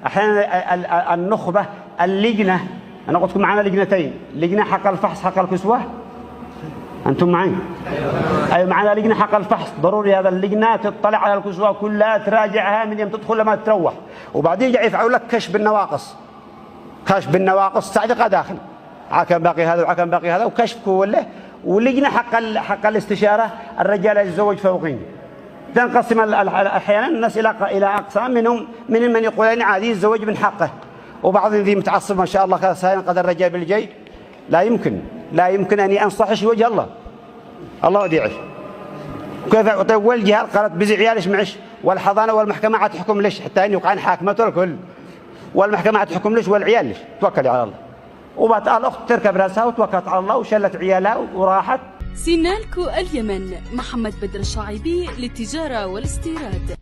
احيانا النخبه اللجنه، انا قلت لكم معنا لجنتين، لجنه حق الفحص حق الكسوه، انتم معي؟ ايوه معنا لجنه حق الفحص، ضروري هذا اللجنه تطلع على الكسوه كلها تراجعها من يوم تدخل لما تروح، وبعدين يرجع يفعلوا لك كشف بالنواقص، كشف بالنواقص تعليقها داخل عكم باقي هذا وعكم باقي هذا وكشف كله. ولجنه حق الاستشاره، الرجال يتزوج فوقين، تنقسم احيانا الناس الى اقسام، منهم من يقول ان عادي يتزوج من حقه، وبعض ذي متعصب ما شاء الله قد الرجال بالجيد، لا يمكن ان ينصحش وجه الله، الله وديعش كيف. طيب والجهه قالت بزي عيالش معش، والحضانه والمحكمه عاد تحكم ليش حتى ان يوقع حاكمته الكل، والمحكمه عاد تحكم ليش والعيال ليش، توكلي على الله. وبعد الاخت تركب راسها وتوكلت على الله وشلت عيالها وراحت. سينالكو اليمن، محمد بدر الشعيبي للتجاره والاستيراد.